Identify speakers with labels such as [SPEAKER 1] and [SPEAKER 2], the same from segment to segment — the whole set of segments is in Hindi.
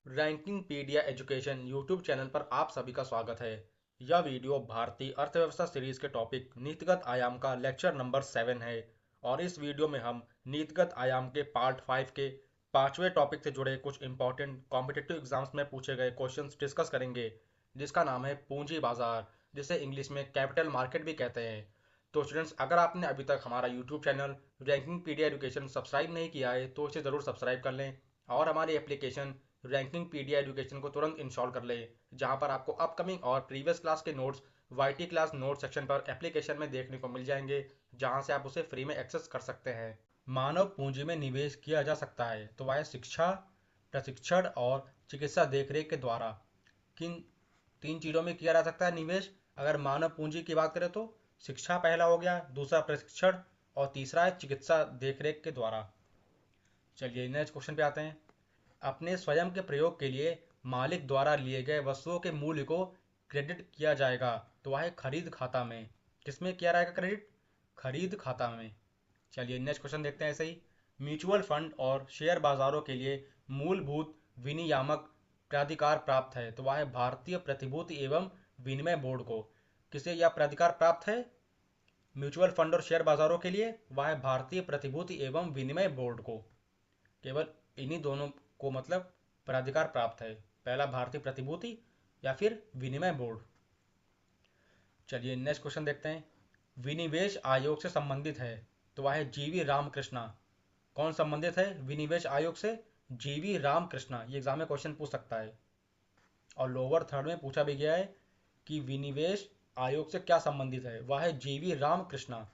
[SPEAKER 1] रैंकिंगपीडिया एजुकेशन यूट्यूब चैनल पर आप सभी का स्वागत है। यह वीडियो भारतीय अर्थव्यवस्था सीरीज के टॉपिक नीतिगत आयाम का लेक्चर नंबर 7 है और इस वीडियो में हम नीतिगत आयाम के पार्ट 5 के पांचवें टॉपिक से जुड़े कुछ इंपॉर्टेंट कॉम्पिटिटिव एग्जाम्स में पूछे गए क्वेश्चंस डिस्कस करेंगे, जिसका नाम है पूंजी बाजार, जिसे इंग्लिश में कैपिटल मार्केट भी कहते हैं। तो स्टूडेंट्स, अगर आपने अभी तक हमारा यूट्यूब चैनल रैंकिंगपीडिया एजुकेशन सब्सक्राइब नहीं किया है तो इसे ज़रूर सब्सक्राइब कर लें और हमारी एप्लीकेशन रैंकिंग पीडिया एजुकेशन को तुरंत इंस्टॉल कर ले, जहां पर आपको अपकमिंग और प्रीवियस क्लास के notes YT class note section पर एप्लीकेशन में देखने को मिल जाएंगे, जहां से आप उसे फ्री में एक्सेस कर सकते हैं। मानव पूंजी में निवेश किया जा सकता है तो वह शिक्षा, प्रशिक्षण और चिकित्सा देखरेख के द्वारा किन तीन चीज़ों में किया जा सकता है निवेश? अगर मानव पूंजी की बात करें तो शिक्षा पहला हो गया, दूसरा प्रशिक्षण और तीसरा है चिकित्सा देखरेख के द्वारा। चलिए नेक्स्ट क्वेश्चन पे आते हैं। अपने स्वयं के प्रयोग के लिए मालिक द्वारा लिए गए वस्तुओं के मूल्य को क्रेडिट किया जाएगा तो वह खरीद खाता में। किसमें किया जाएगा क्रेडिट? खरीद खाता में। चलिए नेक्स्ट क्वेश्चन देखते हैं ऐसे ही। म्यूचुअल फंड और शेयर बाजारों के लिए मूलभूत विनियामक प्राधिकार प्राप्त है तो वह भारतीय प्रतिभूति एवं विनिमय बोर्ड को। किसे यह प्राधिकार प्राप्त है? म्यूचुअल फंड और शेयर बाजारों के लिए वह भारतीय प्रतिभूति एवं विनिमय बोर्ड को। केवल इन्हीं दोनों को मतलब प्राधिकार प्राप्त है, पहला भारतीय प्रतिभूति या फिर विनिमय बोर्ड। चलिए नेक्स्ट क्वेश्चन देखते हैं। विनिवेश आयोग से संबंधित है तो वह है जीवी रामकृष्णा। कौन संबंधित है विनिवेश आयोग से? जीवी रामकृष्णा। ये एग्जाम में क्वेश्चन पूछ सकता है और लोअर थर्ड में पूछा भी गया है कि विनिवेश आयोग से क्या संबंधित है, वह है जीवी रामकृष्णा।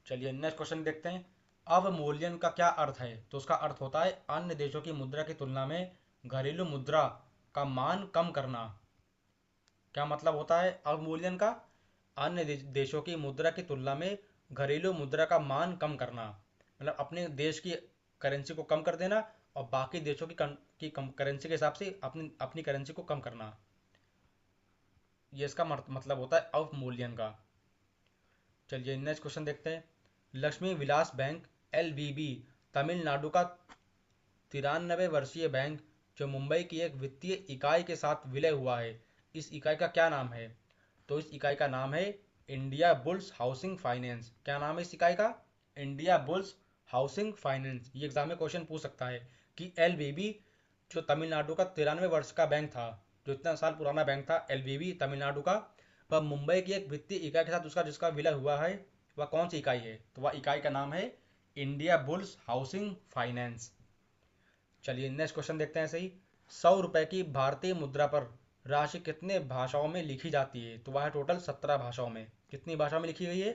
[SPEAKER 1] चलिए नेक्स्ट क्वेश्चन देखते हैं। अवमूल्यन का क्या अर्थ है? तो उसका अर्थ होता है अन्य देशों की मुद्रा की तुलना में घरेलू मुद्रा का मान कम करना। क्या मतलब होता है अवमूल्यन का? अन्य देशों की मुद्रा की तुलना में घरेलू मुद्रा का मान कम करना, मतलब अपने देश की करेंसी को कम कर देना और बाकी देशों की करेंसी के हिसाब से अपनी अपनी करेंसी को कम करना। ये इसका मतलब होता है अवमूल्यन का। चलिए नेक्स्ट क्वेश्चन देखते हैं। लक्ष्मी विलास बैंक एलवीबी तमिलनाडु का 93 वर्षीय बैंक जो मुंबई की एक वित्तीय इकाई के साथ विलय हुआ है, इस इकाई का क्या नाम है? तो इस इकाई का नाम है इंडिया बुल्स हाउसिंग फाइनेंस। क्या नाम है इस इकाई का? India bulls housing finance. ये एग्जाम में क्वेश्चन पूछ सकता है कि एलवीबी जो तमिलनाडु का 93 वर्ष का बैंक था, जो इतना साल पुराना बैंक था एलवीबी तमिलनाडु का, वह मुंबई की एक वित्तीय इकाई के साथ उसका जिसका विलय हुआ है, वह कौन सी इकाई है? तो वह इकाई का नाम है इंडिया बुल्स हाउसिंग फाइनेंस। चलिए नेक्स्ट क्वेश्चन देखते हैं ऐसे ही। 100 रुपए की भारतीय मुद्रा पर राशि कितने भाषाओं में लिखी जाती है? तो वह टोटल 17 भाषाओं में। कितनी भाषाओं में लिखी गई है?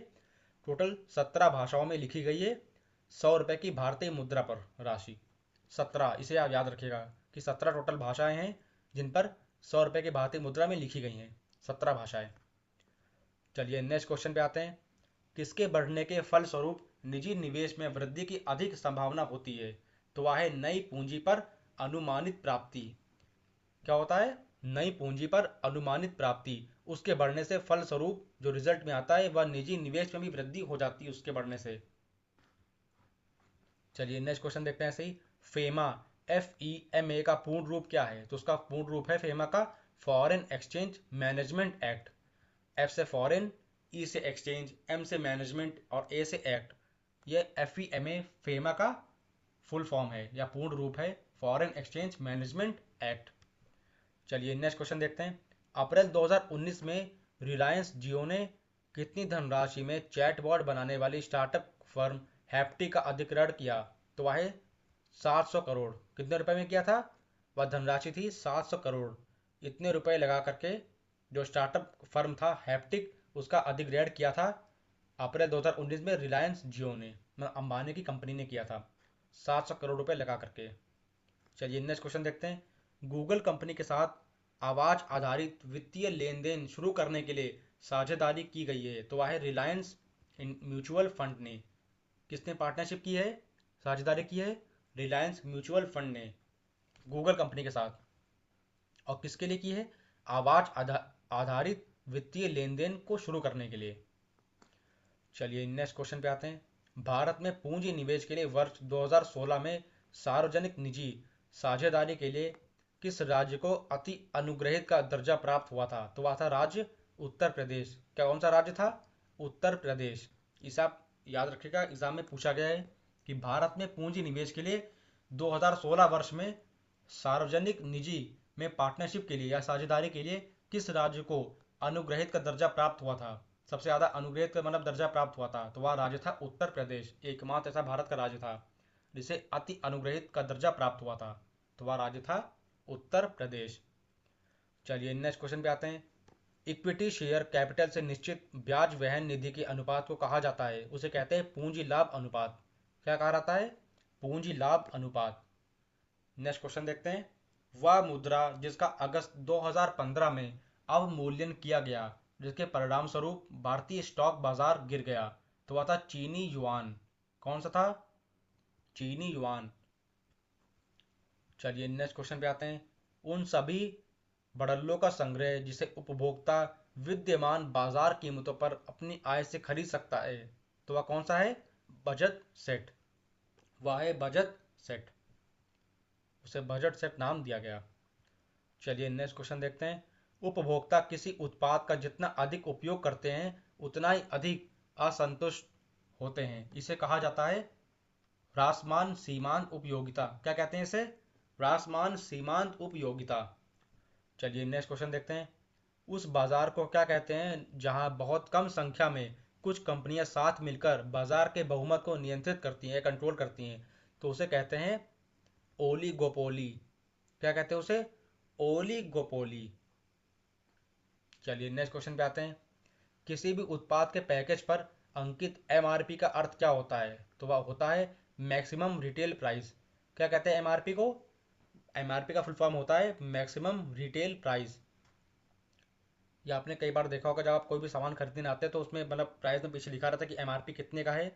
[SPEAKER 1] टोटल 17 भाषाओं में लिखी गई है 100 रुपए की भारतीय मुद्रा पर राशि। 17, इसे आप याद रखिएगा कि 17 टोटल भाषाएं हैं जिन पर 100 रुपए की भारतीय मुद्रा में लिखी गई हैं, 17 भाषाएं। चलिए नेक्स्ट क्वेश्चन पे आते हैं। किसके बढ़ने के फलस्वरूप निजी निवेश में वृद्धि की अधिक संभावना होती है? तो वह है नई पूंजी पर अनुमानित प्राप्ति। क्या होता है? नई पूंजी पर अनुमानित प्राप्ति, उसके बढ़ने से फलस्वरूप जो रिजल्ट में आता है वह निजी निवेश में भी वृद्धि हो जाती है उसके बढ़ने से। चलिए नेक्स्ट क्वेश्चन देखते हैं ऐसे ही। फेमा FEMA का पूर्ण रूप क्या है? तो उसका पूर्ण रूप है फेमा का foreign exchange management act. F से फॉरेन, ई से एक्सचेंज, एम से मैनेजमेंट और ए से एक्ट। ये FEMA फेमा का फुल फॉर्म है या पूर्ण रूप है, फॉरेन एक्सचेंज मैनेजमेंट एक्ट। चलिए नेक्स्ट क्वेश्चन देखते हैं। अप्रैल 2019 में रिलायंस जियो ने कितनी धनराशि में चैटबॉट बनाने वाली स्टार्टअप फर्म हैप्टी का अधिग्रहण किया? तो वह 700 करोड़। कितने रुपए में किया था? वह धनराशि थी 700 करोड़। इतने रुपए लगा करके जो स्टार्टअप फर्म था हैप्टिक, उसका अधिग्रहण किया था अप्रैल 2019 में रिलायंस जियो ने, मतलब अंबानी की कंपनी ने किया था 700 करोड़ रुपए लगा करके। चलिए नेक्स्ट क्वेश्चन देखते हैं। गूगल कंपनी के साथ आवाज आधारित वित्तीय लेन देन शुरू करने के लिए साझेदारी की गई है तो वह है रिलायंस म्यूचुअल फंड ने। किसने पार्टनरशिप की है, साझेदारी की है? रिलायंस म्यूचुअल फंड ने गूगल कंपनी के साथ। और किसके लिए की है? आवाज आधारित वित्तीय लेन देन को शुरू करने के लिए। चलिए नेक्स्ट क्वेश्चन पे आते हैं। भारत में पूंजी निवेश के लिए वर्ष 2016 में सार्वजनिक निजी साझेदारी के लिए किस राज्य को अति अनुग्रहित का दर्जा प्राप्त हुआ था? तो वह था राज्य उत्तर प्रदेश। क्या कौन सा राज्य था? उत्तर प्रदेश। इसे आप याद रखिएगा, एग्जाम में पूछा गया है कि भारत में पूंजी निवेश के लिए 2016 वर्ष में सार्वजनिक निजी में पार्टनरशिप के लिए या साझेदारी के लिए किस राज्य को अनुग्रहित का दर्जा प्राप्त हुआ था? सबसे ज्यादा अनुग्रहित का मतलब दर्जा प्राप्त हुआ था, तो वह राज्य था उत्तर प्रदेश। एकमात्र ऐसा भारत का राज्य था जिसे अति अनुग्रहित का दर्जा प्राप्त हुआ था, तो वह राज्य था उत्तर प्रदेश। चलिए नेक्स्ट क्वेश्चन पे आते हैं। इक्विटी शेयर कैपिटल से निश्चित ब्याज वहन निधि के अनुपात को कहा जाता है, उसे कहते हैं पूंजी लाभ अनुपात। क्या कहा जाता है? पूंजी लाभ अनुपात। नेक्स्ट क्वेश्चन देखते हैं। वह मुद्रा जिसका अगस्त 2015 में अवमूल्यन किया गया, जिसके परिणाम स्वरूप भारतीय स्टॉक बाजार गिर गया, तो वह था चीनी युआन। कौन सा था? चीनी युआन। चलिए नेक्स्ट क्वेश्चन पे आते हैं। उन सभी बड़ल्लों का संग्रह जिसे उपभोक्ता विद्यमान बाजार कीमतों पर अपनी आय से खरीद सकता है, तो वह कौन सा है? बचत सेट। वह है बचत सेट, उसे बजट सेट नाम दिया गया। चलिए नेक्स्ट क्वेश्चन देखते हैं। उपभोक्ता किसी उत्पाद का जितना अधिक उपयोग करते हैं उतना ही अधिक असंतुष्ट होते हैं, इसे कहा जाता है ह्रासमान सीमांत उपयोगिता। क्या कहते हैं इसे? ह्रासमान सीमांत उपयोगिता। चलिए नेक्स्ट क्वेश्चन देखते हैं। उस बाजार को क्या कहते हैं जहां बहुत कम संख्या में कुछ कंपनियां साथ मिलकर बाजार के बहुमत को नियंत्रित करती हैं, कंट्रोल करती हैं, तो उसे कहते हैं ओलिगोपोली। क्या कहते हैं उसे? ओलिगोपोली। चलिए नेक्स्ट क्वेश्चन पे आते हैं। किसी भी उत्पाद के पैकेज पर अंकित एमआरपी का अर्थ क्या होता है? तो वह होता है मैक्सिमम रिटेल प्राइस। क्या कहते हैं एमआरपी को? एमआरपी का फुल फॉर्म होता है मैक्सिमम रिटेल प्राइस। या आपने कई बार देखा होगा, जब आप कोई भी सामान खरीदने आते हैं तो उसमें मतलब प्राइस में पीछे लिखा रहता है कि एमआरपी कितने का है,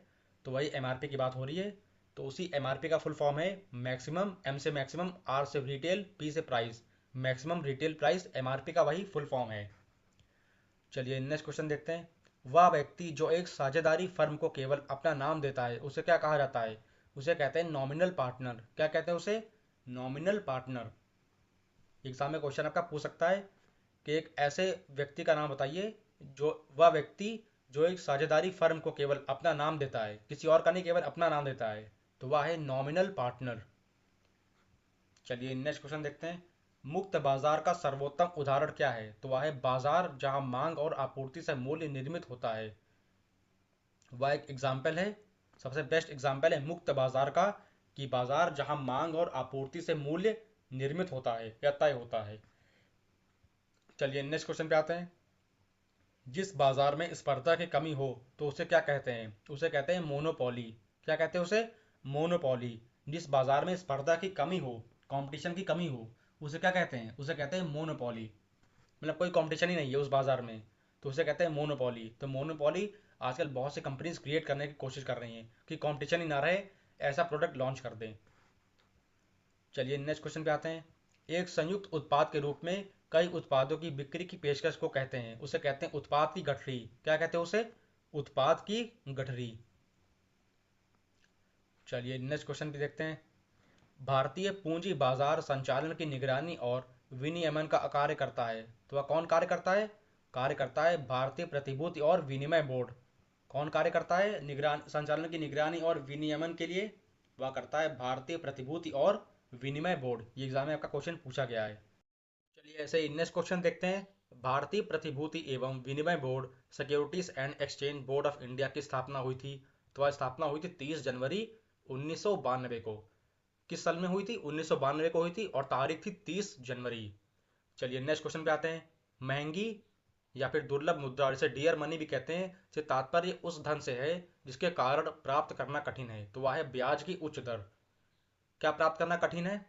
[SPEAKER 1] तो वही एमआरपी की बात हो रही है। तो उसी एमआरपी का फुल फॉर्म है मैक्सिमम, एम से मैक्सिमम, आर से रिटेल, पी से price. Maximum retail price MRP का वही फुल फॉर्म है। चलिए नेक्स्ट क्वेश्चन देखते हैं। वह व्यक्ति जो एक साझेदारी फर्म को केवल अपना नाम देता है उसे क्या कहा जाता है? उसे कहते हैं नॉमिनल पार्टनर। क्या कहते हैं उसे? Nominal partner. एग्जाम में क्वेश्चन आपका पूछ सकता है कि एक ऐसे व्यक्ति का नाम बताइए जो वह व्यक्ति जो एक साझेदारी फर्म को केवल अपना नाम देता है, किसी और का नहीं, केवल अपना नाम देता है, तो वह है नॉमिनल पार्टनर। चलिए नेक्स्ट क्वेश्चन देखते हैं। मुक्त बाजार का सर्वोत्तम उदाहरण क्या है? तो वह है बाजार जहां मांग और आपूर्ति से मूल्य निर्मित होता है। वह एक एग्जाम्पल है, सबसे बेस्ट एग्जाम्पल है मुक्त बाजार का, कि बाजार जहां मांग और आपूर्ति से मूल्य निर्मित होता है या तय होता है। चलिए नेक्स्ट क्वेश्चन पे आते हैं। जिस बाजार में स्पर्धा की कमी हो तो उसे क्या कहते हैं? उसे कहते हैं मोनोपोली। क्या कहते हैं उसे? मोनोपोली। जिस बाजार में स्पर्धा की कमी हो, कंपटीशन की कमी हो, उसे क्या कहते हैं? उसे कहते हैं मोनोपोली। मतलब कोई कंपटीशन ही नहीं है उस बाजार में, तो उसे कहते हैं मोनोपोली। तो मोनोपोली आजकल बहुत सी कंपनीज क्रिएट करने की कोशिश कर रही हैं कि कंपटीशन ही ना रहे, ऐसा प्रोडक्ट लॉन्च कर दें। चलिए नेक्स्ट क्वेश्चन पे आते हैं। एक संयुक्त उत्पाद के रूप में कई उत्पादों की बिक्री की पेशकश को कहते हैं, उसे कहते हैं उत्पाद की गठरी। क्या कहते हैं उसे? उत्पाद की गठरी। चलिए नेक्स्ट क्वेश्चन पे देखते हैं। भारतीय पूंजी बाजार संचालन की निगरानी और विनियमन का कार्य करता है, तो वह कौन कार्य करता है? कार्य करता है भारतीय प्रतिभूति और विनिमय बोर्ड। कौन कार्य करता है निगरान संचालन की निगरानी और विनियमन के लिए? वह करता है भारतीय प्रतिभूति और विनिमय बोर्ड। ये एग्जाम में आपका क्वेश्चन पूछा गया है। चलिए ऐसे ही नेक्स्ट क्वेश्चन देखते हैं। भारतीय प्रतिभूति एवं विनिमय board securities and exchange board of India की स्थापना हुई थी, तो वह स्थापना हुई थी 30 जनवरी 1992 को। किस साल में हुई थी? 1992 को हुई थी और तारीख थी 30 जनवरी। चलिए नेक्स्ट क्वेश्चन पे आते हैं। महंगी या फिर दुर्लभ मुद्रा, जिसे डियर मनी भी कहते हैं, से तात्पर्य उस धन से है जिसके कारण प्राप्त करना कठिन है, तो वह है ब्याज की उच्च दर। क्या प्राप्त करना कठिन है?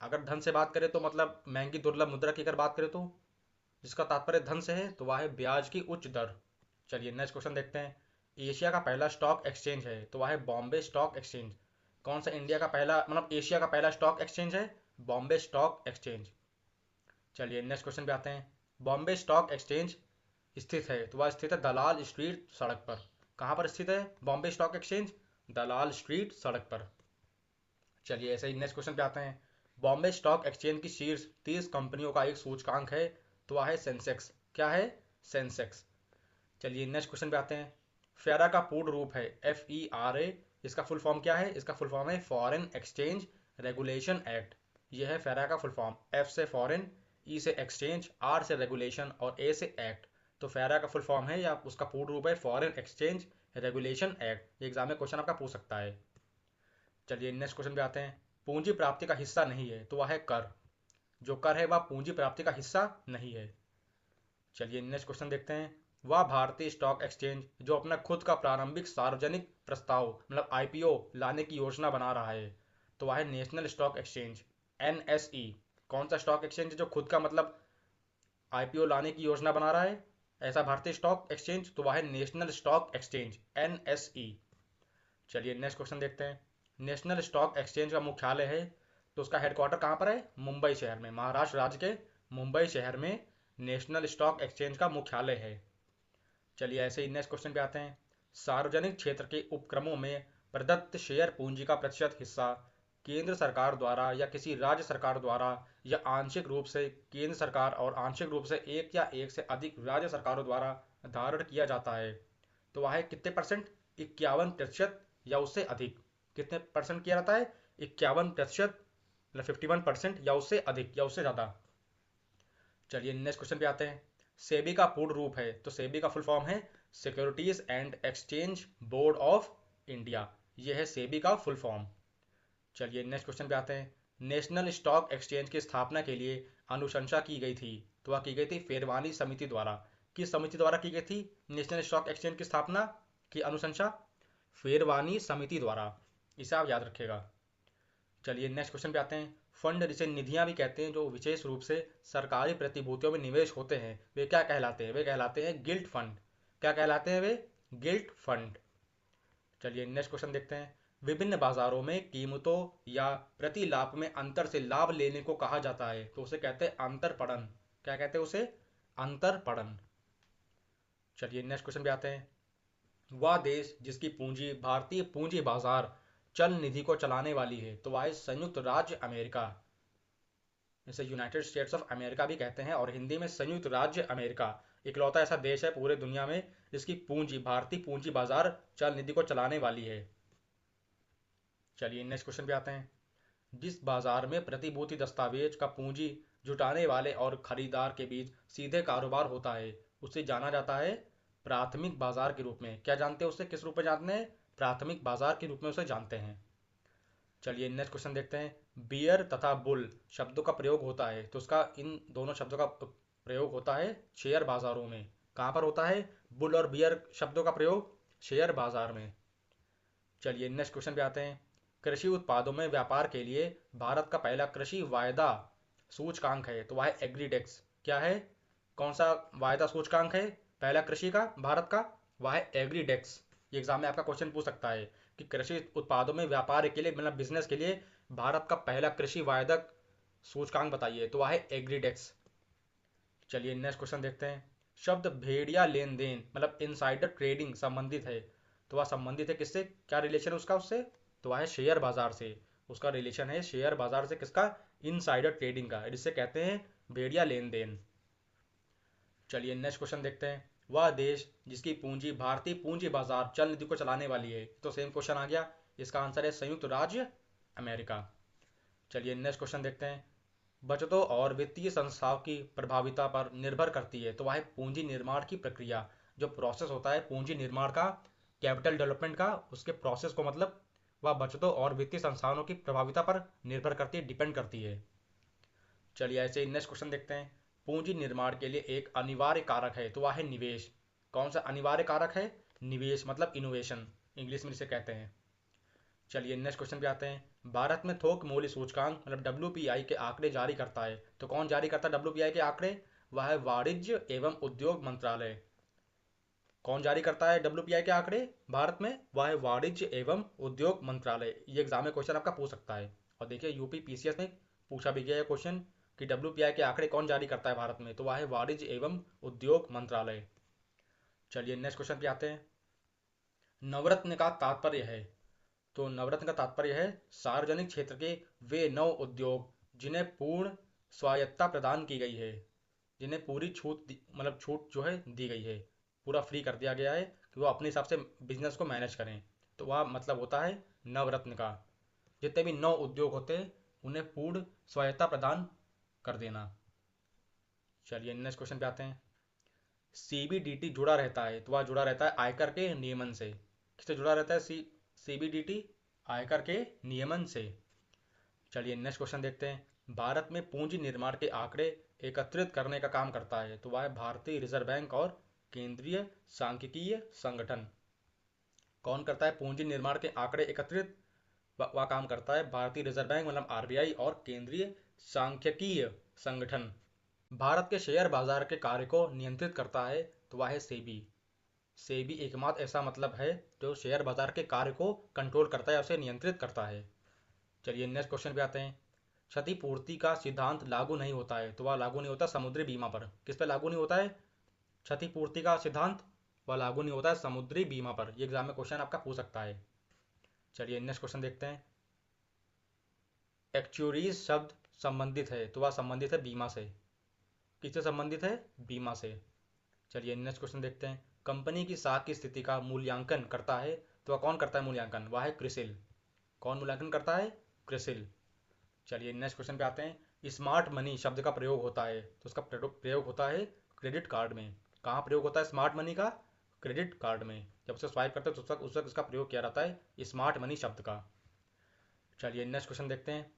[SPEAKER 1] अगर धन से बात करें तो मतलब महंगी दुर्लभ मुद्रा की अगर बात करें तो जिसका तात्पर्य धन से है, तो वह है ब्याज की उच्च दर। चलिए नेक्स्ट क्वेश्चन देखते हैं। एशिया का पहला स्टॉक एक्सचेंज है, तो वह है बॉम्बे स्टॉक एक्सचेंज। कौन सा इंडिया का पहला मतलब एशिया का पहला स्टॉक एक्सचेंज है? Bombay stock exchange. चलिए नेक्स्ट क्वेश्चन पे आते हैं। बॉम्बे स्टॉक एक्सचेंज स्थित है, तो वह स्थित है दलाल स्ट्रीट सड़क पर। कहाँ पर स्थित है बॉम्बे स्टॉक एक्सचेंज? दलाल स्ट्रीट सड़क पर। चलिए ऐसे ही नेक्स्ट क्वेश्चन पे आते हैं। बॉम्बे स्टॉक एक्सचेंज की शीर्ष 30 कंपनियों का एक सूचकांक है, तो वह है सेंसेक्स। क्या है? सेंसेक्स। चलिए नेक्स्ट क्वेश्चन पे आते हैं। फेरा का पूर्ण रूप है FERA। इसका फुल फॉर्म क्या है? इसका फुल फॉर्म है फॉरेन एक्सचेंज रेगुलेशन एक्ट। यह है फेरा का फुल फॉर्म। F से फॉरेन, E से एक्सचेंज, R से रेगुलेशन और A से एक्ट। तो फेरा का फुल फॉर्म है या उसका पूर्ण रूप है फॉरेन एक्सचेंज रेगुलेशन एक्ट। ये एग्जाम में क्वेश्चन आपका पूछ सकता है। चलिए नेक्स्ट क्वेश्चन पे आते हैं। पूंजी प्राप्ति का हिस्सा नहीं है, तो वह है कर। जो कर है वह पूंजी प्राप्ति का हिस्सा नहीं है। चलिए नेक्स्ट क्वेश्चन देखते हैं। वह भारतीय स्टॉक एक्सचेंज जो अपना खुद का प्रारंभिक सार्वजनिक प्रस्ताव मतलब IPO लाने की योजना बना रहा है, तो वह है नेशनल स्टॉक एक्सचेंज NSE। कौन सा स्टॉक एक्सचेंज जो खुद का मतलब IPO लाने की योजना बना रहा है ऐसा भारतीय स्टॉक एक्सचेंज, तो वह है नेशनल स्टॉक एक्सचेंज NSE। चलिए नेक्स्ट क्वेश्चन देखते हैं। नेशनल स्टॉक एक्सचेंज का मुख्यालय है, तो उसका हेडक्वार्टर कहाँ पर है? मुंबई शहर में। महाराष्ट्र राज्य के मुंबई शहर में नेशनल स्टॉक एक्सचेंज का मुख्यालय है। चलिए ऐसे ही नेक्स्ट क्वेश्चन पे आते हैं। सार्वजनिक क्षेत्र के उपक्रमों में प्रदत्त शेयर पूंजी का प्रतिशत हिस्सा केंद्र सरकार द्वारा या किसी राज्य सरकार द्वारा या आंशिक रूप से केंद्र सरकार और आंशिक रूप से एक या एक से अधिक राज्य सरकारों द्वारा धारण किया जाता है, तो वह है कितने परसेंट? 51% या उससे अधिक। कितने परसेंट किया जाता है? 51% मतलब 51% या उससे अधिक या उससे ज़्यादा। चलिए नेक्स्ट क्वेश्चन पे आते हैं। सेबी का पूर्ण रूप है, तो सेबी का फुल फॉर्म है securities and exchange board of India. यह है सेबी का फुल फॉर्म। चलिए नेक्स्ट क्वेश्चन पे आते हैं। नेशनल स्टॉक एक्सचेंज की स्थापना के लिए अनुशंसा की गई थी, तो वह की गई थी फेरवानी समिति द्वारा। किस समिति द्वारा की गई थी नेशनल स्टॉक एक्सचेंज की स्थापना की अनुशंसा? फेरवानी समिति द्वारा। इसे आप याद रखिएगा। चलिए नेक्स्ट क्वेश्चन पे आते हैं। फंड जिसे निधियां भी कहते हैं जो विशेष रूप से सरकारी प्रतिभूतियों में निवेश होते हैं, वे क्या कहलाते हैं? वे कहलाते हैं गिल्ट फंड। क्या कहलाते हैं वे? Gilt fund. चलिए नेक्स्ट क्वेश्चन देखते हैं। विभिन्न बाजारों में कीमतों या प्रति लाभ में अंतर से लाभ लेने को कहा जाता है, तो उसे कहते हैं अंतरपणन। क्या कहते हैं उसे? अंतरपणन। चलिए नेक्स्ट क्वेश्चन पे आते हैं। वह देश जिसकी पूंजी भारतीय पूंजी बाजार चल निधि को चलाने वाली है, तो वह है संयुक्त राज्य अमेरिका। इसे यूनाइटेड स्टेट्स ऑफ अमेरिका भी कहते हैं और हिंदी में संयुक्त राज्य अमेरिका इकलौता ऐसा देश है पूरे दुनिया में जिसकी पूंजी भारतीय पूंजी बाजार चल निधि को चलाने वाली है। चलिए नेक्स्ट क्वेश्चन पे आते हैं। जिस बाजार में प्रतिभूति दस्तावेज का पूंजी जुटाने वाले और खरीदार के बीच सीधे कारोबार होता है, उसे जाना जाता है प्राथमिक बाजार के रूप में। क्या जानते हैं उसे? किस रूप में जानते हैं? प्राथमिक बाजार के रूप में उसे जानते हैं। चलिए नेक्स्ट क्वेश्चन देखते हैं। बियर तथा बुल शब्दों का प्रयोग होता है, तो उसका इन दोनों शब्दों का प्रयोग होता है शेयर बाजारों में। कहाँ पर होता है बुल और बियर शब्दों का प्रयोग? शेयर बाजार में। चलिए नेक्स्ट क्वेश्चन पे आते हैं। कृषि उत्पादों में व्यापार के लिए भारत का पहला कृषि वायदा सूचकांक है, तो वह है एग्रीडेक्स। क्या है? कौन सा वायदा सूचकांक है पहला कृषि का भारत का? वह है एग्रीडेक्स। ये एग्जाम में आपका क्वेश्चन पूछ सकता है कि कृषि उत्पादों में व्यापार के लिए मतलब बिजनेस के लिए भारत का पहला कृषि वायदा सूचकांक बताइए, तो वह है एग्रीडेक्स। चलिए नेक्स्ट क्वेश्चन देखते हैं। शब्द भेड़िया लेन देन मतलब इनसाइडर ट्रेडिंग संबंधित है, तो वह संबंधित है किससे? क्या रिलेशन है उसका उससे? तो वह है शेयर बाजार से। उसका रिलेशन है शेयर बाजार से। किसका? इनसाइडर ट्रेडिंग का, जिससे कहते हैं भेड़िया लेन देन। चलिए नेक्स्ट क्वेश्चन देखते हैं। वह देश जिसकी पूंजी भारतीय पूंजी बाजार चल निधि को चलाने वाली है, तो सेम क्वेश्चन आ गया। इसका आंसर है संयुक्त राज्य अमेरिका। चलिए नेक्स्ट क्वेश्चन देखते हैं। बचतों और वित्तीय संस्थाओं की प्रभाविता पर निर्भर करती है, तो वह है पूंजी निर्माण की प्रक्रिया। जो प्रोसेस होता है पूंजी निर्माण का, कैपिटल डेवलपमेंट का, उसके प्रोसेस को मतलब वह बचतों और वित्तीय संस्थानों की प्रभाविता पर निर्भर करती है, डिपेंड करती है। चलिए ऐसे ही नेक्स्ट क्वेश्चन देखते हैं। पूंजी निर्माण के लिए एक अनिवार्य कारक है, तो वह है निवेश। कौन सा अनिवार्य कारक है? निवेश मतलब इनोवेशन, इंग्लिश में इसे कहते हैं। चलिए नेक्स्ट क्वेश्चन पे आते हैं। भारत में थोक मूल्य सूचकांक मतलब WPI के आंकड़े जारी करता है, तो कौन जारी करता है WPI के आंकड़े? वह है वाणिज्य एवं उद्योग मंत्रालय। कौन जारी करता है WPI के आंकड़े भारत में? वह है वाणिज्य एवं उद्योग मंत्रालय। ये एग्जाम में क्वेश्चन आपका पूछ सकता है। और देखिए यूपी PCS में पूछा भी गया है क्वेश्चन कि WPI के आंकड़े कौन जारी करता है भारत में, तो वह है वाणिज्य एवं उद्योग मंत्रालय। चलिए नेक्स्ट क्वेश्चन पे आते हैं। नवरत्न का तात्पर्य है, तो नवरत्न का तात्पर्य है सार्वजनिक क्षेत्र के वे नव उद्योग जिन्हें पूर्ण स्वायत्तता प्रदान की गई है, जिन्हें पूरी मतलब छूट जो है दी गई है, पूरा फ्री कर दिया गया है कि वो अपने हिसाब से बिजनेस को मैनेज करें। तो वह मतलब होता है नवरत्न का। जितने भी नौ उद्योग होते हैं उन्हें पूर्ण स्वायत्तता प्रदान कर देना। चलिए नेक्स्ट क्वेश्चन पे आते हैं। सीबीडीटी जुड़ा रहता है, तो वह जुड़ा रहता है आयकर के नियमन से। किससे जुड़ा रहता है सीबीडीटी? आयकर के नियमन से। चलिए नेक्स्ट क्वेश्चन देखते हैं। भारत में पूंजी निर्माण के आंकड़े एकत्रित करने का काम करता है, तो वह है भारतीय रिजर्व बैंक और केंद्रीय सांख्यिकीय संगठन। कौन करता है पूंजी निर्माण के आंकड़े एकत्रित? वह काम करता है भारतीय रिजर्व बैंक मतलब आरबीआई और केंद्रीय सांख्यिकीय संगठन। भारत के शेयर बाजार के कार्य को नियंत्रित करता है, तो वह है सेबी। सेबी एकमात्र ऐसा मतलब है जो शेयर बाजार के कार्य को कंट्रोल करता है, उसे नियंत्रित करता है। चलिए नेक्स्ट क्वेश्चन पे आते हैं। क्षतिपूर्ति का सिद्धांत लागू नहीं होता है, तो वह लागू नहीं होता समुद्री बीमा पर। किस पे लागू नहीं होता है क्षतिपूर्ति का सिद्धांत? वह लागू नहीं होता है समुद्री बीमा पर। ये एग्जाम में क्वेश्चन आपका पूछ सकता है। चलिए नेक्स्ट क्वेश्चन देखते हैं। एक्चुअरीज शब्द संबंधित है, तो वह संबंधित है बीमा से। किससे संबंधित है? बीमा से। चलिए नेक्स्ट क्वेश्चन देखते हैं। कंपनी की साख की स्थिति का मूल्यांकन करता है, तो वह कौन करता है मूल्यांकन? वह है क्रिसिल। कौन मूल्यांकन करता है? क्रिसिल। चलिए नेक्स्ट क्वेश्चन पे आते हैं। स्मार्ट मनी शब्द का प्रयोग होता है, तो उसका प्रयोग होता है क्रेडिट कार्ड में। कहाँ प्रयोग होता है स्मार्ट मनी का? क्रेडिट कार्ड में। जब उसे स्वाइप करते हैं तो उस वक्त इसका प्रयोग किया जाता है स्मार्ट मनी शब्द का। चलिए नेक्स्ट क्वेश्चन देखते हैं।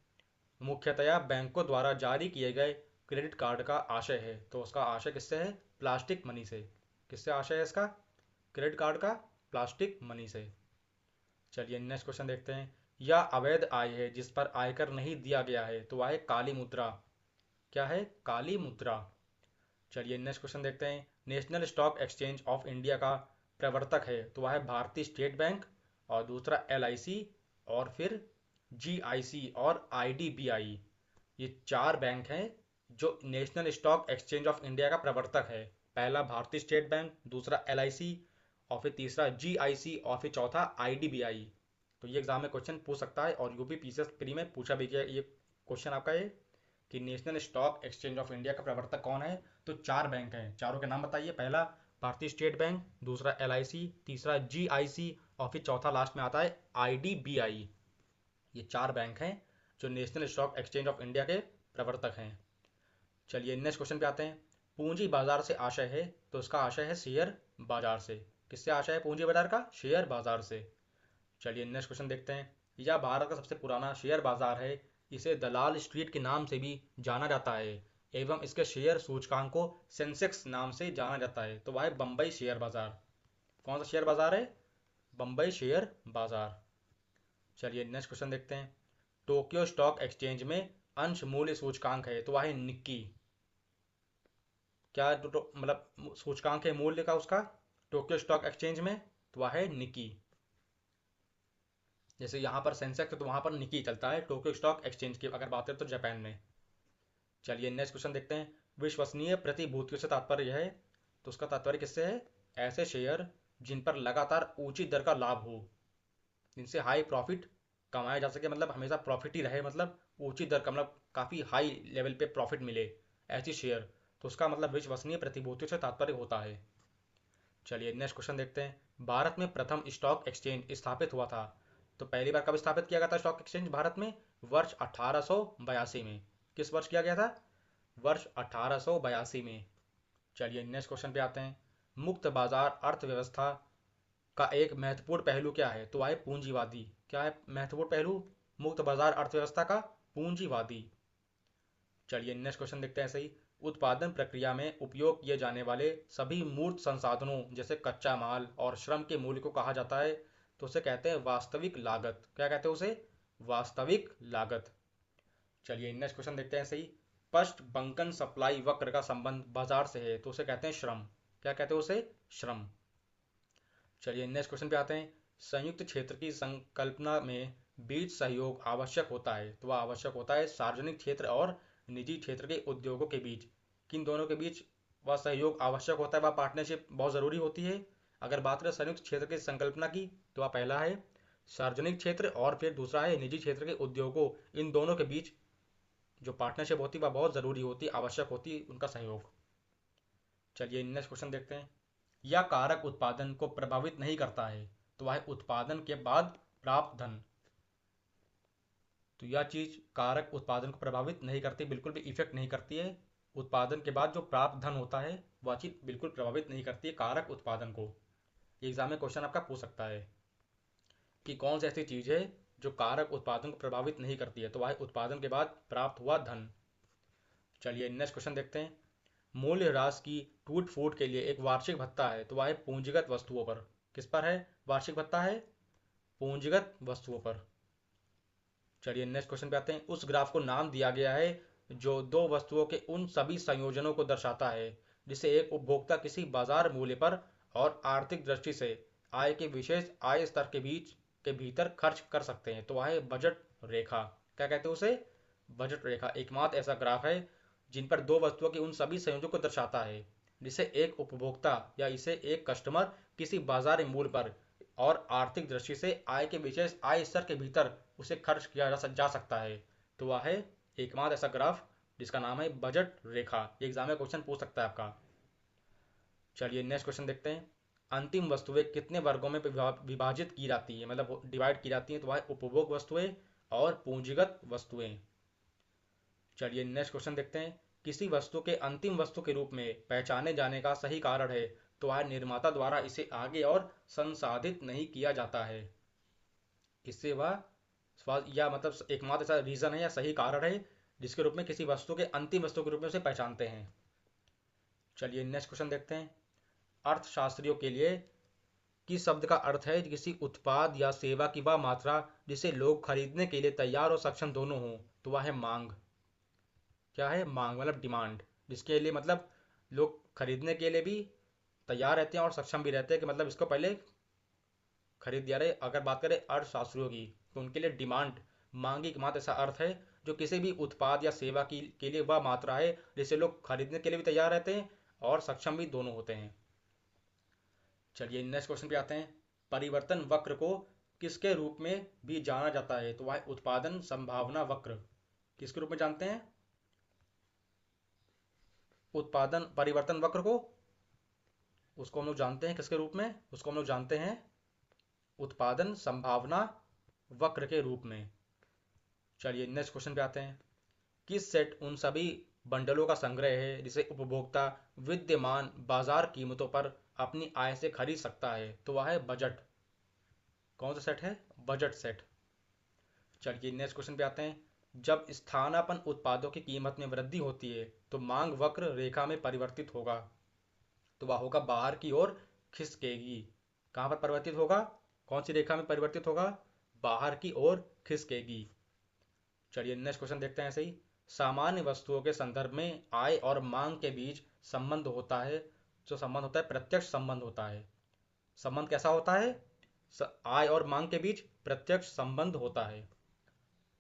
[SPEAKER 1] मुख्यतया बैंकों द्वारा जारी किए गए क्रेडिट कार्ड का आशय है, तो उसका आशय किससे है? प्लास्टिक मनी से। किससे आशय है इसका? क्रेडिट कार्ड का प्लास्टिक मनी से। चलिए नेक्स्ट क्वेश्चन देखते हैं। यह अवैध आय है जिस पर आयकर नहीं दिया गया है, तो वह है काली मुद्रा। क्या है? काली मुद्रा। चलिए नेक्स्ट क्वेश्चन देखते हैं। National stock exchange of India का प्रवर्तक है, तो वह है भारतीय स्टेट बैंक, और दूसरा एलआईसी, और फिर जीआईसी और आईडीबीआई। ये चार बैंक हैं जो national stock exchange of India का प्रवर्तक है। पहला भारतीय स्टेट बैंक, दूसरा एलआईसी, और फिर तीसरा जीआईसी, और फिर चौथा आईडीबीआई। तो ये एग्जाम में क्वेश्चन पूछ सकता है और यूपी पीसीएस प्री में पूछा भी गया ये क्वेश्चन आपका ये, कि national stock exchange of India का प्रवर्तक कौन है। तो चार बैंक हैं, चारों के नाम बताइए। पहला भारतीय स्टेट बैंक, दूसरा एलआईसी, तीसरा जीआईसी, और फिर चौथा लास्ट में आता है आईडीबीआई। ये चार बैंक हैं जो national stock exchange of India के प्रवर्तक हैं। चलिए नेक्स्ट क्वेश्चन पे आते हैं। पूंजी बाजार से आशय है, तो उसका आशय है शेयर बाजार से। किससे आशय है पूंजी बाजार का? शेयर बाजार से। चलिए नेक्स्ट क्वेश्चन देखते हैं। यह भारत का सबसे पुराना शेयर बाजार है। इसे दलाल स्ट्रीट के नाम से भी जाना जाता है, एवं इसके शेयर सूचकांक को सेंसेक्स नाम से जाना जाता है, तो वह है बम्बई शेयर बाजार। कौन सा शेयर बाजार है? बम्बई शेयर बाजार। चलिए नेक्स्ट क्वेश्चन देखते हैं। टोक्यो स्टॉक एक्सचेंज में अंश मूल्य सूचकांक है, तो वह है निक्की। क्या मतलब सूचकांक है मूल्य का उसका टोक्यो स्टॉक एक्सचेंज में? तो वह है निक्की। जैसे यहाँ पर सेंसेक्स है तो वहाँ पर निक्की चलता है। टोक्यो स्टॉक एक्सचेंज की अगर बात करें तो जापान में। चलिए नेक्स्ट क्वेश्चन देखते हैं। विश्वसनीय प्रतिभूतियों से तात्पर्य है, तो उसका तात्पर्य किससे है? ऐसे शेयर जिन पर लगातार ऊंची दर का लाभ हो, जिनसे हाई प्रॉफिट कमाया जा सके, मतलब हमेशा प्रॉफिट ही रहे, मतलब ऊंची दर का मतलब काफ़ी हाई लेवल पे प्रॉफिट मिले, ऐसी शेयर। तो उसका मतलब विश्वसनीय प्रतिभूतियों से तात्पर्य होता है। चलिए नेक्स्ट क्वेश्चन देखते हैं। भारत में प्रथम स्टॉक एक्सचेंज स्थापित हुआ था, तो पहली बार कब स्थापित किया गया था स्टॉक एक्सचेंज भारत में? वर्ष 1882 में। किस वर्ष किया गया था? वर्ष 1882 में। चलिए नेक्स्ट क्वेश्चन पे आते हैं। मुक्त बाजार अर्थव्यवस्था का एक महत्वपूर्ण पहलू क्या है? तो आए पूंजीवादी। क्या है महत्वपूर्ण पहलू मुक्त बाजार अर्थव्यवस्था का? पूंजीवादी। चलिए नेक्स्ट क्वेश्चन देखते हैं। सही उत्पादन प्रक्रिया में उपयोग किए जाने वाले सभी मूर्त संसाधनों जैसे कच्चा माल और श्रम के मूल्य को कहा जाता है, तो उसे कहते हैं वास्तविक लागत। क्या कहते हैं उसे? वास्तविक लागत। चलिए नेक्स्ट क्वेश्चन देखते हैं। सही पस्ट बंकन सप्लाई वक्र का संबंध बाजार से है, तो उसे कहते हैं श्रम। क्या कहते हैं उसे? श्रम। चलिए नेक्स्ट क्वेश्चन पे आते हैं। संयुक्त क्षेत्र की संकल्पना में बीच सहयोग आवश्यक होता है, तो वह आवश्यक होता है सार्वजनिक क्षेत्र और निजी क्षेत्र के उद्योगों के बीच। किन दोनों के बीच वह सहयोग आवश्यक होता है, वह पार्टनरशिप बहुत ज़रूरी होती है। अगर बात करें संयुक्त क्षेत्र की संकल्पना की, तो वह पहला है सार्वजनिक क्षेत्र और फिर दूसरा है निजी क्षेत्र के उद्योगों, इन दोनों के बीच जो पार्टनरशिप होती है वह बहुत ज़रूरी होती है, आवश्यक होती है उनका सहयोग। चलिए नेक्स्ट क्वेश्चन देखते हैं। यह कारक उत्पादन को प्रभावित नहीं करता है, तो वह उत्पादन के बाद प्राप्त धन। तो यह चीज कारक उत्पादन को प्रभावित नहीं करती, बिल्कुल भी इफेक्ट नहीं करती है। उत्पादन के बाद जो प्राप्त धन होता है वह चीज बिल्कुल प्रभावित नहीं करती है कारक उत्पादन को। एग्जाम में क्वेश्चन आपका पूछ सकता है कि कौन सी ऐसी चीज है जो कारक उत्पादन को प्रभावित नहीं करती है, तो वह उत्पादन के बाद प्राप्त हुआ धन। चलिए नेक्स्ट क्वेश्चन देखते हैं। मूल्य ह्रास की टूट फूट के लिए एक वार्षिक भत्ता है, तो वह पूंजीगत वस्तुओं पर। किस पर है वार्षिक भत्ता? है पूंजीगत वस्तुओं पर। चलिए नेक्स्ट क्वेश्चन पे आते हैं। उस ग्राफ को नाम दिया गया है जो दो वस्तुओं के उन सभी संयोजनों को दर्शाता है जिसे एक उपभोक्ता किसी बाजार मूल्य पर और आर्थिक दृष्टि से आय के विशेष आय स्तर के भीतर खर्च कर सकते हैं, तो वह है बजट रेखा। क्या कहते हैं उसे? बजट रेखा एकमात्र ऐसा ग्राफ है जिन पर दो वस्तुओं के उन सभी संयोजनों को दर्शाता है जिसे एक उपभोक्ता या इसे एक कस्टमर किसी बाजार मूल्य पर और आर्थिक दृष्टि से आय के विशेष आय स्तर के भीतर उसे खर्च किया जा सकता है, तो वह है एकमात्र ऐसा ग्राफ जिसका नाम है बजट रेखा। एग्जाम में क्वेश्चन पूछ सकता है आपका। चलिए नेक्स्ट क्वेश्चन देखते हैं। अंतिम वस्तुएं कितने वर्गों में विभाजित की जाती है, मतलब डिवाइड की जाती है, तो वह उपभोग वस्तुएं और पूंजीगत वस्तुएं। चलिए नेक्स्ट क्वेश्चन देखते हैं। किसी वस्तु के अंतिम वस्तु के रूप में पहचाने जाने का सही कारण है, तो वह निर्माता द्वारा इसे आगे और संसाधित नहीं किया जाता है। इससे वह या मतलब एकमात्र ऐसा रीजन है या सही कारण है जिसके रूप में किसी वस्तु के अंतिम वस्तु के रूप में उसे पहचानते हैं। चलिए नेक्स्ट क्वेश्चन देखते हैं। अर्थशास्त्रियों के लिए किस शब्द का अर्थ है किसी उत्पाद या सेवा की वह मात्रा जिसे लोग खरीदने के लिए तैयार और सक्षम दोनों हों, तो वह है मांग। क्या है? मांग मतलब डिमांड, जिसके लिए मतलब लोग खरीदने के लिए भी तैयार रहते हैं और सक्षम भी रहते हैं कि मतलब इसको पहले खरीद दिया रहे। अगर बात करें अर्थशास्त्रियों की तो उनके लिए डिमांड, मांग की एकमात्र ऐसा अर्थ है जो किसी भी उत्पाद या सेवा की के लिए वह मात्रा है जिसे लोग खरीदने के लिए भी तैयार रहते हैं और सक्षम भी दोनों होते हैं। चलिए नेक्स्ट क्वेश्चन पे आते हैं। परिवर्तन वक्र को किसके रूप में भी जाना जाता है, तो वह उत्पादन संभावना वक्र। किसके रूप में जानते हैं उत्पादन परिवर्तन वक्र को? उसको हम लोग जानते हैं किसके रूप में? उसको हम लोग जानते हैं उत्पादन संभावना वक्र के रूप में। चलिए नेक्स्ट क्वेश्चन पे आते हैं। किस सेट उन सभी बंडलों का संग्रह है जिसे उपभोक्ता विद्यमान बाजार कीमतों पर अपनी आय से खरीद सकता है, तो वह है बजट। कौन सा सेट है? Budget set. चलिए नेक्स्ट क्वेश्चन पे आते हैं। जब स्थानापन्न उत्पादों की कीमत में वृद्धि होती है तो मांग वक्र रेखा में परिवर्तित होगा, तो वह होगा बाहर की ओर खिसकेगी। कहाँ पर परिवर्तित होगा? कौन सी रेखा में परिवर्तित होगा? बाहर की ओर खिसकेगी। चलिए नेक्स्ट क्वेश्चन देखते हैं। ऐसे ही सामान्य वस्तुओं के संदर्भ में आय और मांग के बीच संबंध होता है, जो संबंध होता है प्रत्यक्ष संबंध होता है। संबंध कैसा होता है? आय और मांग के बीच प्रत्यक्ष संबंध होता है।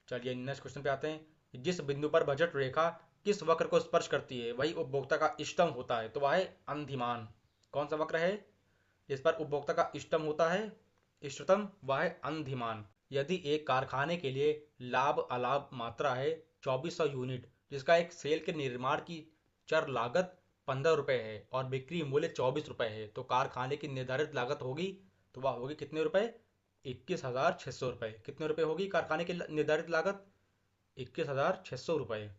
[SPEAKER 1] चलिए नेक्स्ट क्वेश्चन पे आते हैं। जिस बिंदु पर बजट रेखा किस वक्र को स्पर्श करती है वही उपभोक्ता का इष्टतम होता है, तो वह है अंधिमान। कौन सा वक्र है जिस पर उपभोक्ता का इष्टतम होता है? इष्टतम, वह है अंधिमान। यदि एक कारखाने के लिए लाभ अलाभ मात्रा है 2400 यूनिट, जिसका एक सेल के निर्माण की चर लागत 15 रुपए है और बिक्री मूल्य 24 रुपए है, तो कारखाने की निर्धारित लागत होगी, तो वह होगी कितने रुपए? 21,600 रुपए। कितने रुपए होगी कारखाने की निर्धारित लागत? 21,600 रुपए।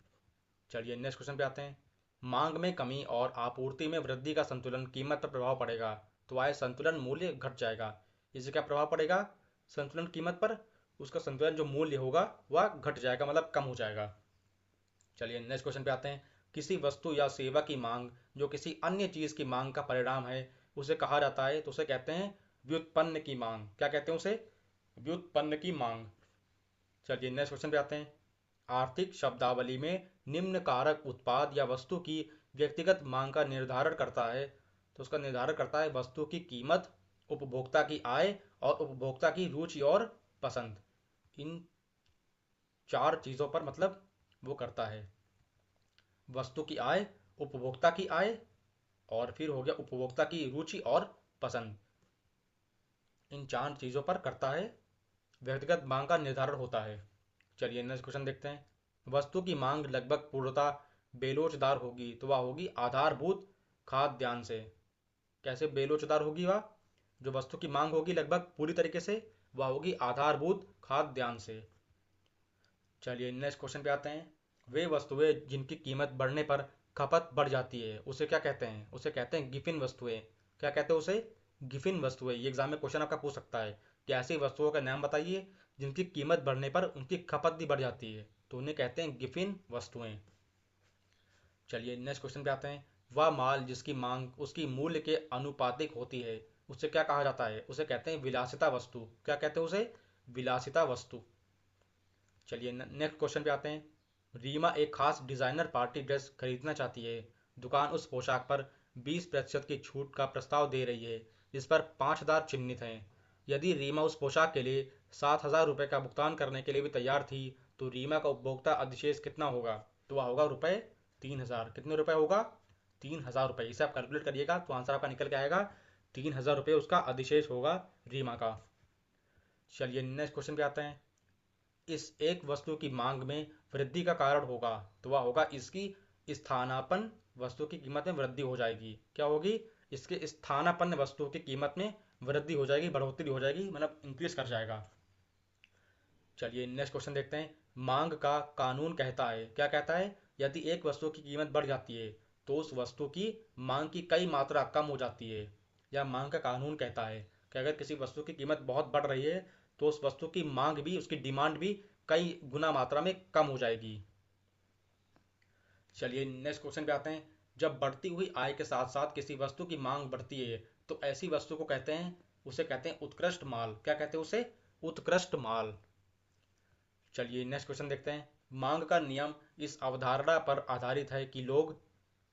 [SPEAKER 1] चलिए नेक्स्ट क्वेश्चन पे आते हैं। मांग में कमी और आपूर्ति में वृद्धि का संतुलन कीमत पर प्रभाव पड़ेगा, तो आय संतुलन मूल्य घट जाएगा। इससे क्या प्रभाव पड़ेगा संतुलन कीमत पर? उसका संतुलन जो मूल्य होगा वह घट जाएगा, मतलब कम हो जाएगा। चलिए नेक्स्ट क्वेश्चन पे आते हैं। किसी वस्तु या सेवा की मांग जो किसी अन्य चीज की मांग का परिणाम है उसे कहा जाता है, तो उसे कहते हैं व्युत्पन्न की मांग। क्या कहते हैं उसे? व्युत्पन्न की मांग। चलिए नेक्स्ट क्वेश्चन पे आते हैं। आर्थिक शब्दावली में निम्न कारक उत्पाद या वस्तु की व्यक्तिगत मांग का निर्धारण करता है, तो उसका निर्धारण करता है वस्तु की कीमत, उपभोक्ता की आय और उपभोक्ता की रुचि और पसंद। इन चार चीजों पर मतलब वो करता है। वस्तु की आय, उपभोक्ता की आय और फिर हो गया उपभोक्ता की रुचि और पसंद। इन चार चीजों पर करता है व्यक्तिगत मांग का निर्धारण होता है। चलिए नेक्स्ट क्वेश्चन देखते हैं। वस्तु की मांग लगभग पूर्णतः बेलोचदार होगी तो वह होगी आधारभूत खाद्यान्न से। कैसे बेलोचदार होगी वह? जो वस्तु की मांग होगी लगभग पूरी तरीके से, वह होगी आधारभूत खाद्यान्न से। चलिए नेक्स्ट क्वेश्चन पे आते हैं। वे वस्तुएं जिनकी कीमत बढ़ने पर खपत बढ़ जाती है उसे क्या कहते हैं? उसे कहते हैं गिफिन वस्तुएं। क्या कहते हैं उसे? गिफिन वस्तुएं। ये एग्जाम में क्वेश्चन आपका पूछ सकता है कि ऐसी वस्तुओं का नाम बताइए जिनकी कीमत बढ़ने पर उनकी खपत भी बढ़ जाती है, तो उन्हें कहते हैं गिफिन वस्तुएं। चलिए नेक्स्ट क्वेश्चन पे आते हैं। वह माल जिसकी मांग उसकी मूल्य के अनुपातिक होती है उसे क्या कहा जाता है? उसे कहते हैं विलासिता वस्तु। क्या कहते हैं उसे? विलासिता वस्तु। चलिए नेक्स्ट क्वेश्चन पे आते हैं। रीमा एक खास डिजाइनर पार्टी ड्रेस खरीदना चाहती है। दुकान उस पोशाक पर 20% की छूट का प्रस्ताव दे रही है जिस पर 5,000 चिन्हित हैं। यदि रीमा उस पोशाक के लिए 7,000 रुपये का भुगतान करने के लिए भी तैयार थी तो रीमा का उपभोक्ता अधिशेष कितना होगा? तो वह होगा रुपये 3,000। कितने रुपए होगा? 3,000 रुपये। इसे आप कैलकुलेट करिएगा तो आंसर आपका निकल के आएगा 3,000 रुपये उसका अधिशेष होगा रीमा का। चलिए नेक्स्ट क्वेश्चन पे आते हैं। इस एक वस्तु की मांग में वृद्धि का कारण होगा तो वह होगा इसकी स्थानापन्न। वस्तु की कीमत में वृद्धि हो जाएगी। क्या होगी? इसके स्थानापन्न वस्तु की कीमत में वृद्धि हो जाएगी, बढ़ोतरी हो जाएगी, मतलब इंक्रीज कर जाएगा। चलिए नेक्स्ट क्वेश्चन देखते हैं। मांग का कानून कहता है। क्या कहता है? यदि एक वस्तु की कीमत बढ़ जाती है तो उस वस्तु की मांग की कई मात्रा कम हो जाती है। या मांग का कानून कहता है कि अगर किसी वस्तु की कीमत बहुत बढ़ रही है तो उस वस्तु की मांग भी, उसकी डिमांड भी कई गुना मात्रा में कम हो जाएगी। चलिए नेक्स्ट क्वेश्चन पे आते हैं। जब बढ़ती हुई आय के साथ साथ किसी वस्तु की मांग बढ़ती है तो ऐसी वस्तु को कहते हैं, उसे कहते हैं उत्कृष्ट माल। क्या कहते हैं उसे? उत्कृष्ट माल। चलिए नेक्स्ट क्वेश्चन देखते हैं। मांग का नियम इस अवधारणा पर आधारित है कि लोग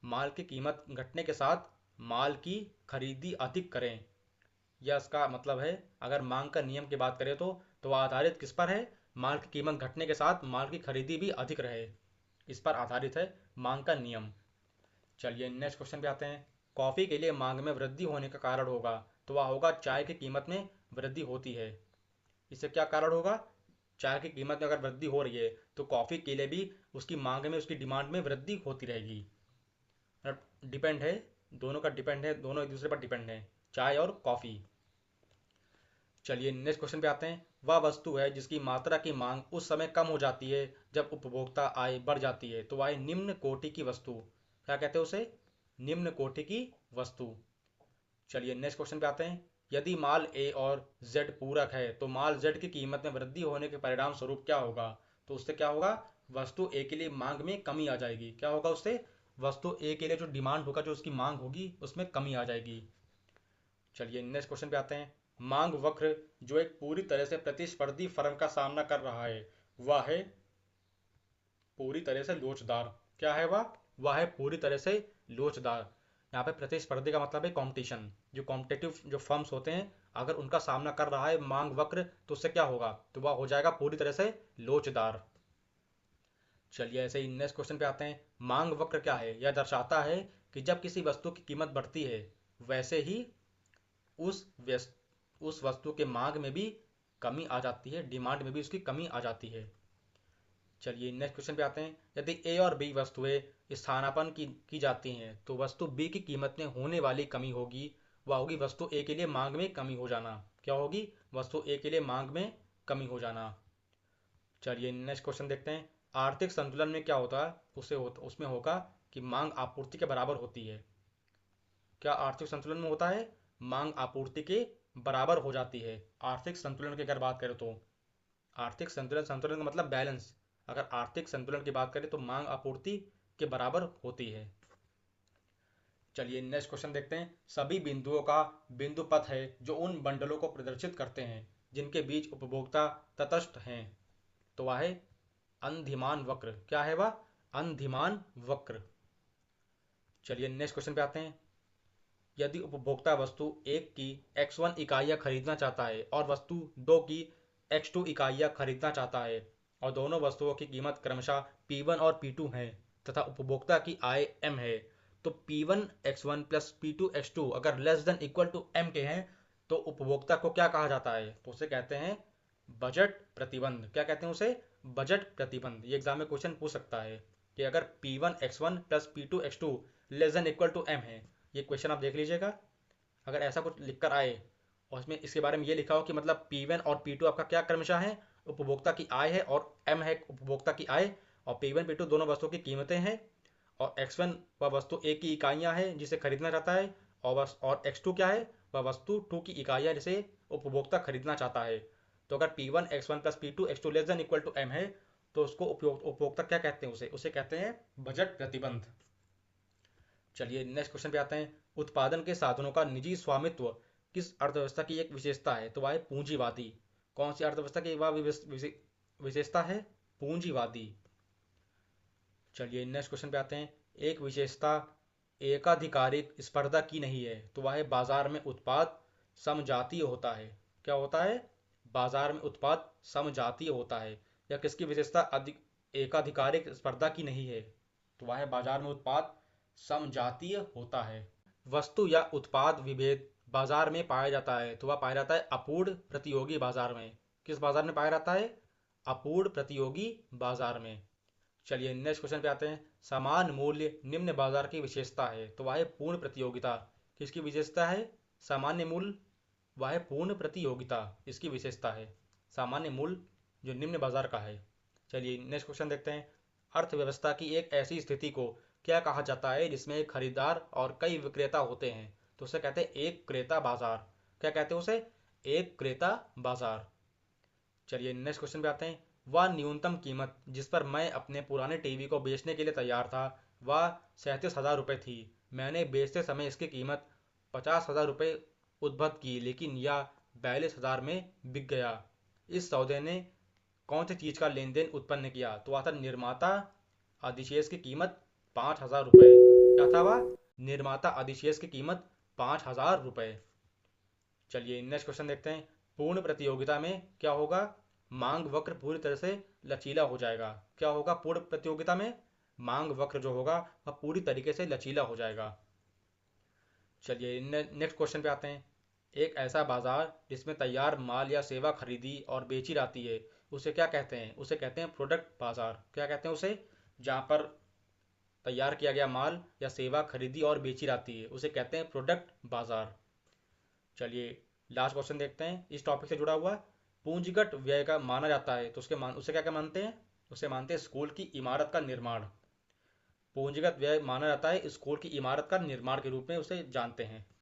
[SPEAKER 1] माल की कीमत घटने के साथ माल की खरीदी अधिक करें। यह इसका मतलब है, अगर मांग का नियम की बात करें तो वह आधारित किस पर है? माल की कीमत घटने के साथ माल की खरीदी भी अधिक रहे, इस पर आधारित है मांग का नियम। चलिए नेक्स्ट क्वेश्चन पे आते हैं। कॉफी के लिए मांग में वृद्धि होने का कारण होगा तो वह होगा चाय की कीमत में वृद्धि होती है। इससे क्या कारण होगा? चाय की कीमत में अगर वृद्धि हो रही है तो कॉफी के लिए भी उसकी मांग में, उसकी डिमांड में वृद्धि होती रहेगी। डिपेंड है, दोनों का डिपेंड है, दोनों एक दूसरे पर डिपेंड है, चाय और कॉफी। चलिए नेक्स्ट क्वेश्चन पे आते हैं। वह वस्तु है जिसकी मात्रा की मांग उस समय कम हो जाती है जब उपभोक्ता आय बढ़ जाती है तो वह निम्न कोटि की वस्तु। क्या कहते हैं उसे? निम्न कोटि की वस्तु। चलिए नेक्स्ट क्वेश्चन पे आते हैं। यदि माल ए और जेड पूरक है तो माल जेड की कीमत में वृद्धि होने के परिणाम स्वरूप क्या होगा? तो उससे क्या होगा? वस्तु ए के लिए मांग में कमी आ जाएगी। क्या होगा उससे? वस्तु ए के लिए जो डिमांड होगा, जो उसकी मांग होगी, उसमें कमी आ जाएगी। चलिए नेक्स्ट क्वेश्चन पे आते हैं। मांग वक्र जो एक पूरी तरह से प्रतिस्पर्धी फर्म का सामना कर रहा है वह है पूरी तरह से लोचदार। क्या है वह? वह है पूरी तरह से लोचदार। यहाँ पे प्रतिस्पर्धी का मतलब है कंपटीशन। जो कॉम्पिटेटिव जो फर्म्स होते हैं, अगर उनका सामना कर रहा है मांग वक्र तो उससे क्या होगा? तो वह हो जाएगा पूरी तरह से लोचदार। चलिए ऐसे ही नेक्स्ट क्वेश्चन पे आते हैं। मांग वक्र क्या है? यह दर्शाता है कि जब किसी वस्तु की कीमत बढ़ती है वैसे ही उस वस्तु के मांग में भी कमी आ जाती है, डिमांड में भी उसकी कमी आ जाती है। चलिए नेक्स्ट क्वेश्चन पे आते हैं। यदि ए और बी वस्तुएं स्थानापन्न की जाती हैं तो वस्तु बी की कीमत में होने वाली कमी होगी, वह होगी वस्तु ए के लिए मांग में कमी हो जाना। क्या होगी? वस्तु ए के लिए मांग में कमी हो जाना। चलिए नेक्स्ट क्वेश्चन देखते हैं। आर्थिक संतुलन में क्या होता है? उसमें होगा कि मांग आपूर्ति के बराबर होती है। क्या आर्थिक संतुलन में होता है? मांग आपूर्ति के बराबर हो जाती है। आर्थिक संतुलन की अगर बात करें तो आर्थिक संतुलन, संतुलन का मतलब बैलेंस। अगर आर्थिक संतुलन की बात करें तो मांग आपूर्ति के बराबर होती है। चलिए नेक्स्ट क्वेश्चन देखते हैं। सभी बिंदुओं का बिंदु पथ है जो उन बंडलों को प्रदर्शित करते हैं जिनके बीच उपभोक्ता तटस्थ हैं, तो वह है अंधिमान वक्र। क्या है वह? अंधिमान वक्र। चलिए नेक्स्ट क्वेश्चन पे आते हैं। यदि उपभोक्ता वस्तु एक की x1 इकाइयाँ खरीदना चाहता है और वस्तु दो की x2 इकाइयाँ खरीदना चाहता है और दोनों वस्तुओं की कीमत क्रमशः P1 और P2 है तथा उपभोक्ता की आय M है, तो P1 x1 plus P2 x2 अगर less than equal to M के हैं तो उपभोक्ता को क्या कहा जाता है? तो उसे कहते हैं बजट प्रतिबंध। क्या कहते हैं उसे? बजट प्रतिबंध। ये एग्जाम में क्वेश्चन पूछ सकता है कि अगर P1 x1 plus P2 x2 less than equal to m है, ये क्वेश्चन आप देख लीजिएगा। अगर ऐसा कुछ लिख कर आए और इसमें इसके बारे में ये लिखा हो कि मतलब P1 और P2 आपका क्या क्रमशः है, उपभोक्ता की आय है, और M है उपभोक्ता की आय, और P1 P2 दोनों वस्तुओं की कीमतें हैं, और X1 वह वस्तु A की इकाइयाँ हैं जिसे खरीदना चाहता है, और X2 क्या है, वह वस्तु 2 की इकाइयाँ जिसे उपभोक्ता खरीदना चाहता है। तो अगर P1 x1 plus P2 x2 less than equal to M है, तो उसको उपभोक्ता क्या कहते हैं, उसे उसे कहते हैं बजट प्रतिबंध। चलिए नेक्स्ट क्वेश्चन पे आते हैं। उत्पादन के साधनों का निजी स्वामित्व किस अर्थव्यवस्था की एक विशेषता है, तो वह है पूंजीवादी। कौन सी अर्थव्यवस्था की वह विशेषता है, पूंजीवादी। चलिए नेक्स्ट क्वेश्चन पे आते हैं। एक विशेषता एकाधिकारिक स्पर्धा की नहीं है, तो वह है बाजार में उत्पाद समजातीय होता है। क्या होता है, बाजार में उत्पाद समजातीय होता है। या किसकी विशेषता अधिक एकाधिकारिक स्पर्धा की नहीं है, तो वह है बाजार में उत्पाद समजातीय होता है। वस्तु या उत्पाद विभेद बाजार में पाया जाता है, तो वह पाया जाता है अपूर्ण प्रतियोगी बाजार में। किस बाजार में पाया जाता है, अपूर्ण प्रतियोगी बाजार में। चलिए नेक्स्ट क्वेश्चन पे आते हैं। समान मूल्य निम्न बाजार की विशेषता है, तो वह है पूर्ण प्रतियोगिता। किसकी विशेषता है, सामान्य मूल्य, वह है पूर्ण प्रतियोगिता, इसकी विशेषता है सामान्य मूल्य जो निम्न बाजार का है। चलिए नेक्स्ट क्वेश्चन देखते हैं। अर्थव्यवस्था की एक ऐसी स्थिति को क्या कहा जाता है जिसमें एक खरीदार और कई विक्रेता होते हैं, तो उसे कहते हैं एक क्रेता बाजार। क्या कहते हैं उसे, एक क्रेता बाजार। चलिए नेक्स्ट क्वेश्चन पे आते हैं। वह न्यूनतम कीमत जिस पर मैं अपने पुराने टीवी को बेचने के लिए तैयार था, वह 37,000 रुपये थी। मैंने बेचते समय इसकी कीमत 50,000 रुपये उद्भव की, लेकिन यह 42,000 में बिक गया। इस सौदे ने कौन सी चीज का लेन देन उत्पन्न किया, तो वह था निर्माता अधिशेष की कीमत 5,000 रुपये। क्या था वह, निर्माता अधिशेष की कीमत 5,000 रुपये। चलिए नेक्स्ट क्वेश्चन देखते हैं। पूर्ण प्रतियोगिता में क्या होगा, मांग वक्र पूरी तरह से लचीला हो जाएगा। क्या होगा, पूर्ण प्रतियोगिता में मांग वक्र जो होगा वह पूरी तरीके से लचीला हो जाएगा। चलिए नेक्स्ट क्वेश्चन पे आते हैं। एक ऐसा बाजार जिसमें तैयार माल या सेवा खरीदी और बेची जाती है, उसे क्या कहते हैं, उसे कहते हैं प्रोडक्ट बाजार। क्या कहते हैं उसे, जहाँ पर तैयार किया गया माल या सेवा खरीदी और बेची जाती है, उसे कहते हैं प्रोडक्ट बाजार। चलिए लास्ट क्वेश्चन देखते हैं इस टॉपिक से जुड़ा हुआ। पूंजीगत व्यय का माना जाता है, तो उसे क्या क्या मानते हैं, उसे मानते हैं स्कूल की इमारत का निर्माण। पूंजीगत व्यय माना जाता है स्कूल की इमारत का निर्माण के रूप में उसे जानते हैं।